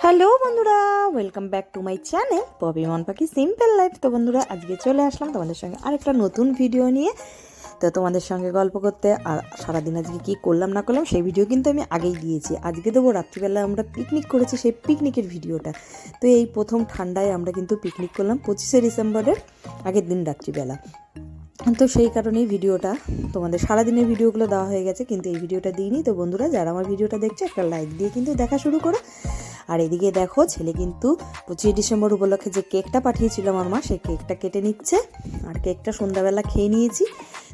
Hello বন্ধুরা, welcome back to my channel Popy মন পাখি সিম্পল লাইফ। তো বন্ধুরা, আজকে চলে আসলাম তোমাদের সঙ্গে আরেকটা নতুন ভিডিও নিয়ে। তো তোমাদের সঙ্গে গল্প করতে আর সারাদিন আজকে কী করলাম না করলাম সেই ভিডিও কিন্তু আমি আগেই দিয়েছি। আজকে দেবো রাত্রিবেলা আমরা পিকনিক করেছি, সেই পিকনিকের ভিডিওটা। তো এই প্রথম ঠান্ডায় আমরা কিন্তু পিকনিক করলাম 25শে ডিসেম্বরের আগের দিন রাত্রিবেলা। তো সেই কারণেই ভিডিওটা তোমাদের সারাদিনের ভিডিওগুলো দেওয়া হয়ে গেছে, কিন্তু এই ভিডিওটা দিইনি। তো বন্ধুরা, যারা আমার ভিডিওটা দেখছো একটা লাইক দিয়ে কিন্তু দেখা শুরু করো। আর এদিকে দেখো, ছেলে কিন্তু 25শে ডিসেম্বর উপলক্ষে যে কেকটা পাঠিয়েছিল আমার মা, সেই কেকটা কেটে নিচ্ছে। আর কেকটা সন্ধ্যাবেলা খেয়ে নিয়েছি।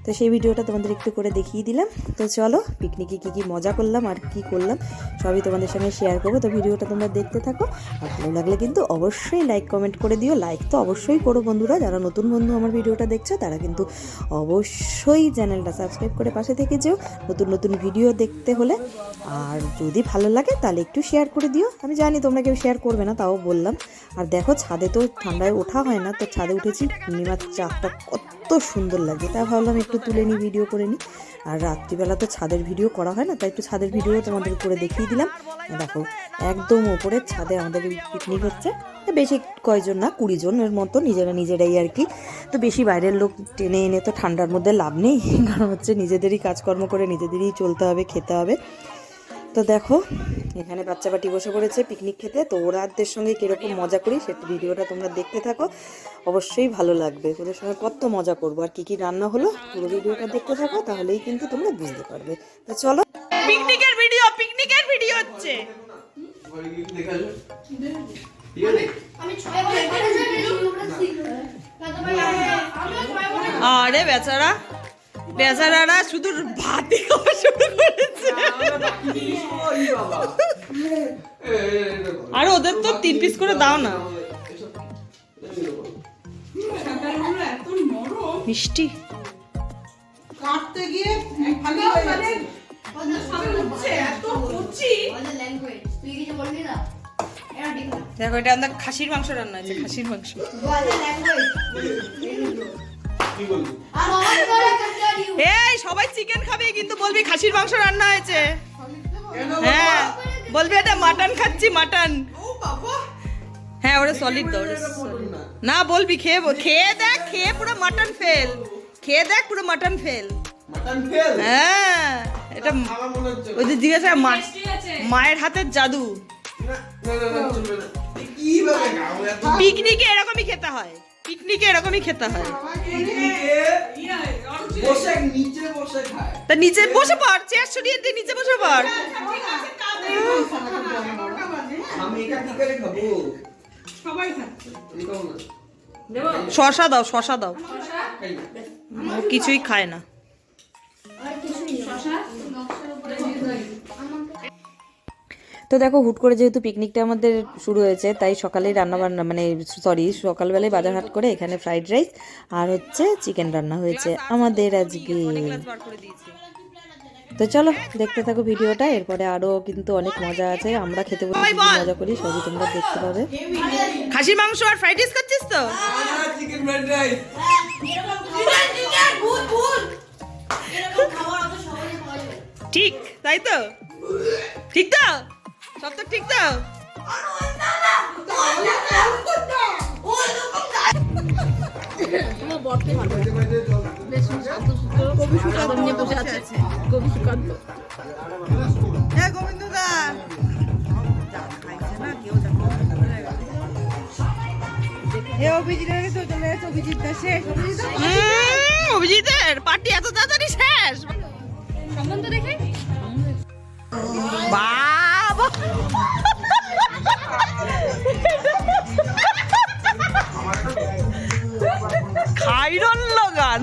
তো সেই ভিডিওটা তোমাদের একটু করে দেখিয়ে দিলাম। তো চলো, পিকনিকে কী কী মজা করলাম আর কী করলাম সবই তোমাদের সঙ্গে শেয়ার করবো। তো ভিডিওটা তোমরা দেখতে থাকো। আর ভালো লাগলে কিন্তু অবশ্যই লাইক কমেন্ট করে দিও। লাইক তো অবশ্যই করো বন্ধুরা। যারা নতুন বন্ধু আমার ভিডিওটা দেখছো তারা কিন্তু অবশ্যই চ্যানেলটা সাবস্ক্রাইব করে পাশে থেকে যেও নতুন নতুন ভিডিও দেখতে হলে। আর যদি ভালো লাগে তাহলে একটু শেয়ার করে দিও। আমি জানি তোমরা কেউ শেয়ার করবে না, তাও বললাম। আর দেখো, ছাদে তো ঠান্ডায় ওঠা হয় না, তো ছাদে উঠেছি। পূর্ণিমার চাঁদটা কত সুন্দর লাগে, তাই ভাবলাম একটু তুলে নিই, ভিডিও করে নিই। আর রাত্রিবেলা তো ছাদের ভিডিও করা হয় না, তাই একটু ছাদের ভিডিও তোমাদের করে দেখিয়ে দিলাম। দেখো, একদম ওপরের ছাদে আমাদের পিকনিক হচ্ছে। বেশি কয়জন না, 20 জনের মতো, নিজেরাই আর কি। তো বেশি বাইরের লোক টেনে এনে তো ঠান্ডার মধ্যে লাভ নেই, কারণ হচ্ছে নিজেদেরই কাজকর্ম করে নিজেদেরই চলতে হবে, খেতে হবে। তো দেখো, এখানে বাচ্চা পাটি বসে পড়েছে পিকনিক খেতে। তো ওরাদের সঙ্গে কীরকম মজা করি সেটা ভিডিওটা তোমরা দেখতে থাকো, অবশ্যই ভালো লাগবে। ওদের সঙ্গে কত মজা করবো আর কী কী রান্না হলো পুরো ভিডিওটা দেখতে থাকো, তাহলেই কিন্তু তোমরা বুঝতে পারবে। তো চলো, পিকনিকের ভিডিও হচ্ছে। আরে বেচারারা শুধু ভাতই খাওয়া শুরু করেছে। আর ওদের তো 3 পিস করে দাও না। মিষ্টি কাটতে গিয়ে খালি হয়ে যাচ্ছে। দেখো, এটা আমাদের খাসির মাংস রান্না হয়েছে, খাসির মাংস। এই সবাই চিকেন খাবে, কিন্তু বলবি খাসির মাংস রান্না হয়েছে। হ্যাঁ, বলবি এটা মাটন খাচ্ছি, মাটন। হ্যাঁ, ওটা সলিড দাও। না, বলবি খেয়ে দেখ, খেয়ে পুরো মাটন ফেল, খেয়ে দেখ পুরো মাটন ফেল। হ্যাঁ, এটা ওই যে জিজ্ঞাসা মায়ের হাতের জাদু। পিকনিকে এরকমই খেতে হয়, তা নিচে বসে পড়, চেয়ার সরিয়ে দিয়ে নিচে বসে পড়। শশা দাও, ও কিছুই খায় না। তো দেখো, হুট করে যেহেতু পিকনিকটা আমাদের শুরু হয়েছে, তাই সকালেই রান্নাবান্না সকালবেলায় বাজার হাট করে এখানে ফ্রাইড রাইস আর হচ্ছে চিকেন রান্না হয়েছে আমাদের আজকে। তো চলো, দেখতে থাকো ভিডিওটা। এরপরে আরো কিন্তু অনেক মজা আছে, আমরা খেতে বসে মজা করি, সবই তোমরা দেখতে পাবে। খাসির মাংস আর ফ্রাইড রাইস খাচ্ছিস তো? ঠিক তাই তো? ঠিক তো? সব তো ঠিক তো? অভিজিতের পার্টি এত তাড়াতাড়ি শেষ? সম্বন্ধ দেখে বাবা, খাইরন লাগান।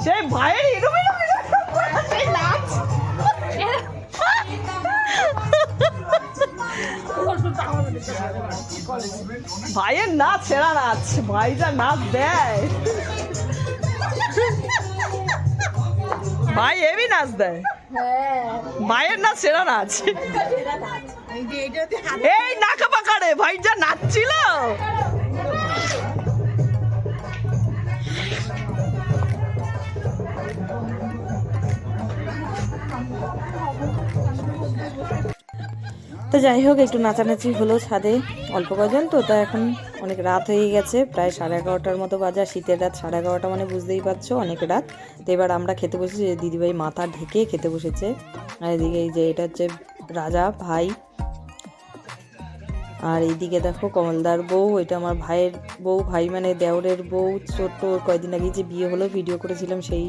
সেই ভাইয়ের নাচ, ভাইয়ের নাচ সেরা নাচ, ভাই যা নাচ দেয়, ভাই হেভি নাচ দেয়। মায়ের নাচ সেরা নাচ। এই নাকা পাকারে ভাই যা নাচছিল। তো যাই হোক একটু নাচানাচি হলো ছাদে, অল্প কজন তো, তা এখন অনেক রাত হয়ে গেছে, প্রায় 11:30টার মতো বাজে। শীতের রাত 11:30 মানে বুঝতেই পারছো অনেক রাত। তো এবার আমরা খেতে বসেছি, দিদিভাই মাথা ঢেকে খেতে বসেছে। আর এদিকে এই যে এটা হচ্ছে রাজা ভাই, আর এইদিকে দেখো কমলদার বউ, এটা আমার ভাইয়ের বউ, ভাই মানে দেওরের বউ, ছোট্ট কয়েকদিন আগে যে বিয়ে হলো ভিডিও করেছিলাম সেই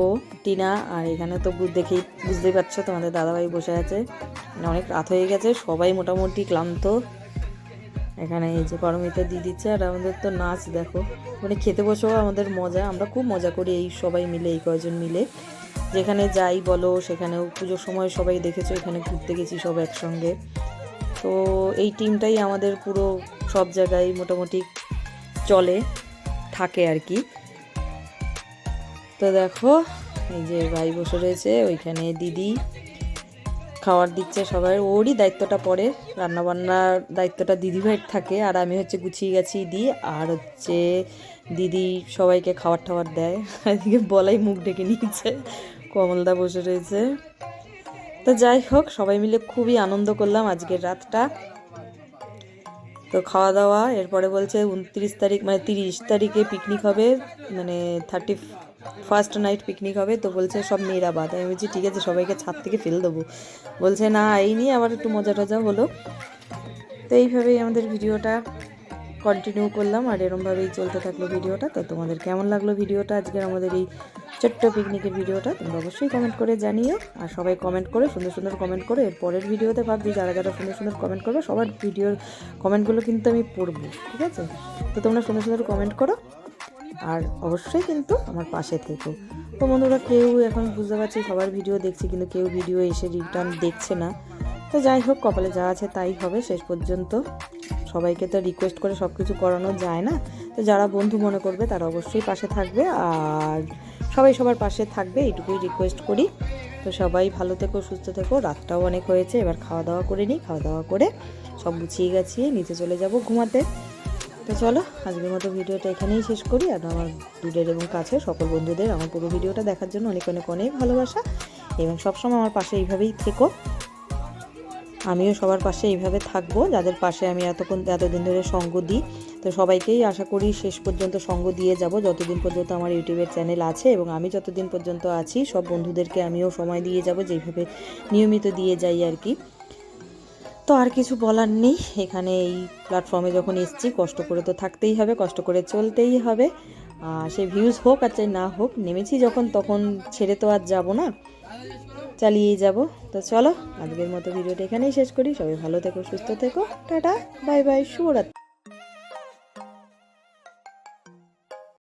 ও টিনা। আর এখানে তো দেখেই বুঝতেই পারছো তোমাদের দাদাভাই বসে আছে। মানে অনেক রাত হয়ে গেছে, সবাই মোটামুটি ক্লান্ত। এখানে এই যে পারমিতা দিয়ে দিচ্ছে, আর আমাদের তো নাচ দেখো, মানে খেতে বসেও আমাদের মজা, আমরা খুব মজা করি এই সবাই মিলে, এই কয়জন মিলে। যেখানে যাই বলো সেখানেও, পুজোর সময় সবাই দেখেছো এখানে ঘুরতে গেছি সব একসঙ্গে। তো এই টিমটাই আমাদের পুরো সব জায়গায় মোটামুটি চলে থাকে আর কি। তো দেখো এই যে ভাই বসে রয়েছে, ওইখানে দিদি খাবার দিচ্ছে সবাই, ওরই দায়িত্বটা পড়ে, রান্নাবান্নার দায়িত্বটা দিদিভাইয়ের থাকে, আর আমি হচ্ছে গুছিয়ে গেছি দিই, আর হচ্ছে দিদি সবাইকে খাবার টাবার দেয়। এদিকে বলাই মুখ ঢেকে নিয়েছে, কমলদা বসে রয়েছে। তো যাই হোক সবাই মিলে খুবই আনন্দ করলাম আজকের রাতটা। তো খাওয়া দাওয়া, এরপরে বলছে 29 তারিখ মানে 30 তারিখে পিকনিক হবে, মানে 31st নাইট পিকনিক হবে। তো বলছে সব মেয়েরা বাদ। আমি বলছি ঠিক আছে, সবাইকে ছাদ থেকে ফেলে দেবো। বলছে না, এই নিয়ে আবার একটু মজা টজা হলো। তো এইভাবেই আমাদের ভিডিওটা কন্টিনিউ করলাম, আর এরমভাবেই চলতে থাকলো ভিডিওটা। তো তোমাদের কেমন লাগলো ভিডিওটা, আজকের আমাদের এই ছোট্ট পিকনিকের ভিডিওটা, তোমরা অবশ্যই কমেন্ট করে জানিও। আর সবাই কমেন্ট করে, সুন্দর সুন্দর কমেন্ট করে, এর পরের ভিডিওতে ভাবছি যারা যারা সুন্দর সুন্দর কমেন্ট করবে সবার ভিডিওর কমেন্টগুলো কিন্তু আমি পড়বো, ঠিক আছে? তো তোমরা সুন্দর সুন্দর কমেন্ট করো, আর অবশ্যই কিন্তু আমার পাশে থেকো। তো বন্ধুরা, কেউ এখন বুঝতে পারছি সবার ভিডিও দেখছি, কিন্তু কেউ ভিডিও এসে রিটার্ন দেখছে না। তো যাই হোক, কপালে যা আছে তাই হবে শেষ পর্যন্ত। সবাইকে তো রিকোয়েস্ট করে সব কিছু করানো যায় না। তো যারা বন্ধু মনে করবে তারা অবশ্যই পাশে থাকবে, আর সবাই সবার পাশে থাকবে, এইটুকুই রিকোয়েস্ট করি। তো সবাই ভালো থেকো, সুস্থ থেকো। রাতটাও অনেক হয়েছে, এবার খাওয়া দাওয়া করে নিই। খাওয়া দাওয়া করে সব গুছিয়ে গাছিয়ে নিচে চলে যাব ঘুমাতে। তো চলো আজকের মতো ভিডিওটা এখানেই শেষ করি। আর আমার দূরের এবং কাছে সকল বন্ধুদের আমার পুরো ভিডিওটা দেখার জন্য অনেক অনেক অনেক ভালোবাসা, এবং সবসময় আমার পাশে এইভাবেই থেকো। আমিও সবার পাশে এইভাবে থাকবো, যাদের পাশে আমি এতদিন ধরে সঙ্গ দিই। তো সবাইকেই আশা করি শেষ পর্যন্ত সঙ্গ দিয়ে যাব, যতদিন পর্যন্ত আমার ইউটিউবের চ্যানেল আছে, এবং আমি যতদিন পর্যন্ত আছি সব বন্ধুদেরকে আমিও সময় দিয়ে যাব, যেইভাবে নিয়মিত দিয়ে যাই আর কি। তো আর কিছু বলার নেই, এখানে এই প্ল্যাটফর্মে যখন এসেছি কষ্ট করে তো থাকতেই হবে, কষ্ট করে চলতেই হবে। সে ভিউজ হোক আর চাই না হোক, নেমেছি যখন তখন ছেড়ে তো আর যাব না, চালিয়েই যাব। তো চলো আজকের মতো ভিডিওটা এখানেই শেষ করি। সবাই ভালো থেকো, সুস্থ থেকো, টাটা, বাই বাই, শুভরাত্রি।